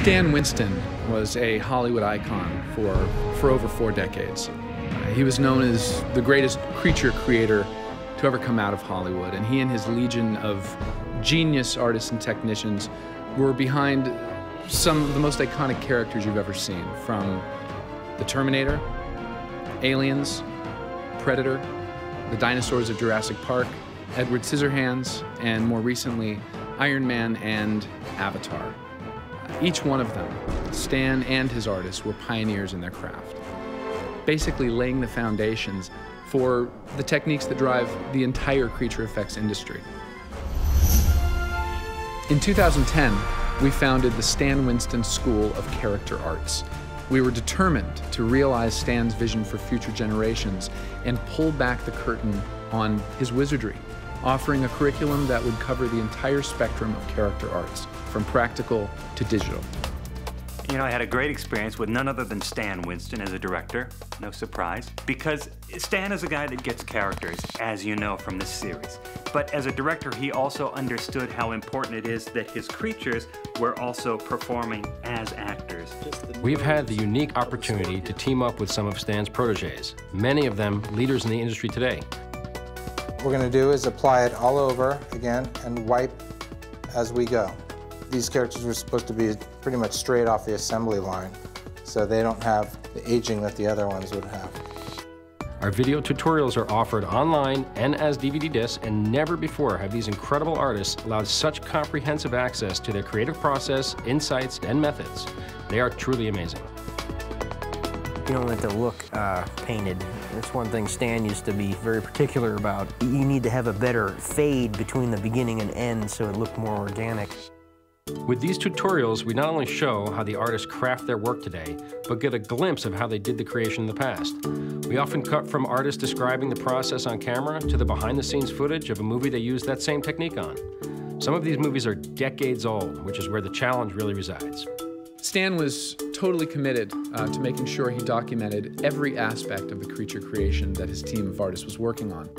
Stan Winston was a Hollywood icon for over 4 decades. He was known as the greatest creature creator to ever come out of Hollywood, and he and his legion of genius artists and technicians were behind some of the most iconic characters you've ever seen, from the Terminator, Aliens, Predator, the dinosaurs of Jurassic Park, Edward Scissorhands, and more recently, Iron Man and Avatar. Each one of them, Stan and his artists, were pioneers in their craft, basically laying the foundations for the techniques that drive the entire creature effects industry. In 2010, we founded the Stan Winston School of Character Arts. We were determined to realize Stan's vision for future generations and pull back the curtain on his wizardry, offering a curriculum that would cover the entire spectrum of character arts, from practical to digital. You know, I had a great experience with none other than Stan Winston as a director, no surprise, because Stan is a guy that gets characters, as you know from this series. But as a director, he also understood how important it is that his creatures were also performing as actors. We've had the unique opportunity to team up with some of Stan's protégés, many of them leaders in the industry today. What we're going to do is apply it all over again and wipe as we go. These characters were supposed to be pretty much straight off the assembly line, so they don't have the aging that the other ones would have. Our video tutorials are offered online and as DVD discs, and never before have these incredible artists allowed such comprehensive access to their creative process, insights, and methods. They are truly amazing. You don't want it to look painted. That's one thing Stan used to be very particular about. You need to have a better fade between the beginning and end so it looked more organic. With these tutorials, we not only show how the artists craft their work today, but get a glimpse of how they did the creation in the past. We often cut from artists describing the process on camera to the behind-the-scenes footage of a movie they used that same technique on. Some of these movies are decades old, which is where the challenge really resides. Stan was totally committed to making sure he documented every aspect of the creature creation that his team of artists was working on.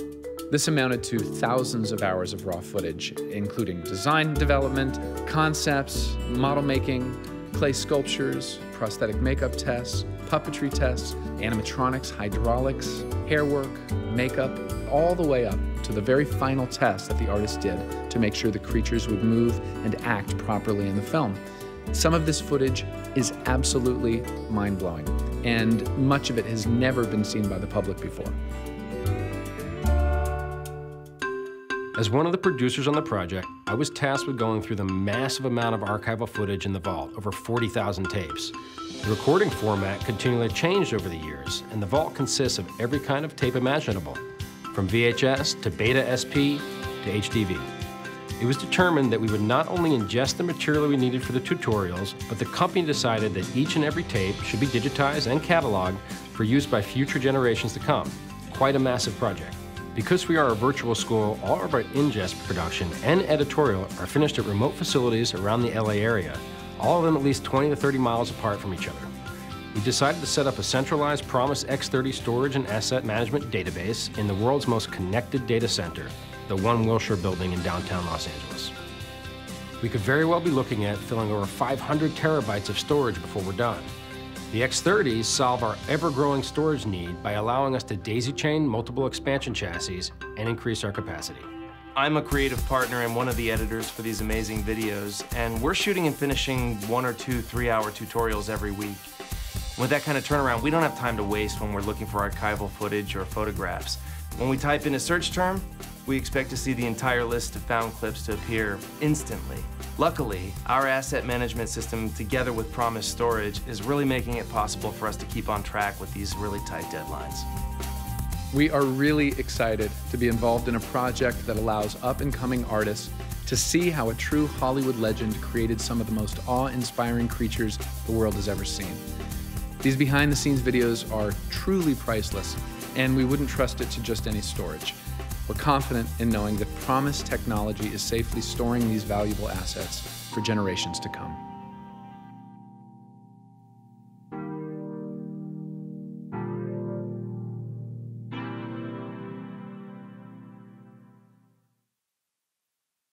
This amounted to thousands of hours of raw footage, including design development, concepts, model making, clay sculptures, prosthetic makeup tests, puppetry tests, animatronics, hydraulics, hair work, makeup, all the way up to the very final test that the artist did to make sure the creatures would move and act properly in the film. Some of this footage is absolutely mind-blowing, and much of it has never been seen by the public before. As one of the producers on the project, I was tasked with going through the massive amount of archival footage in the vault, over 40,000 tapes. The recording format continually changed over the years, and the vault consists of every kind of tape imaginable, from VHS to Beta SP to HDV. It was determined that we would not only ingest the material we needed for the tutorials, but the company decided that each and every tape should be digitized and cataloged for use by future generations to come. Quite a massive project. Because we are a virtual school, all of our ingest production and editorial are finished at remote facilities around the LA area, all of them at least 20 to 30 miles apart from each other. We decided to set up a centralized Promise X30 storage and asset management database in the world's most connected data center, the One Wilshire building in downtown Los Angeles. We could very well be looking at filling over 500 terabytes of storage before we're done. The X30s solve our ever-growing storage need by allowing us to daisy-chain multiple expansion chassis and increase our capacity. I'm a creative partner and one of the editors for these amazing videos, and we're shooting and finishing 1 or 2 3-hour tutorials every week. With that kind of turnaround, we don't have time to waste when we're looking for archival footage or photographs. When we type in a search term, we expect to see the entire list of found clips to appear instantly. Luckily, our asset management system, together with Promise Storage, is really making it possible for us to keep on track with these really tight deadlines. We are really excited to be involved in a project that allows up-and-coming artists to see how a true Hollywood legend created some of the most awe-inspiring creatures the world has ever seen. These behind-the-scenes videos are truly priceless, and we wouldn't trust it to just any storage. We're confident in knowing that Promise technology is safely storing these valuable assets for generations to come.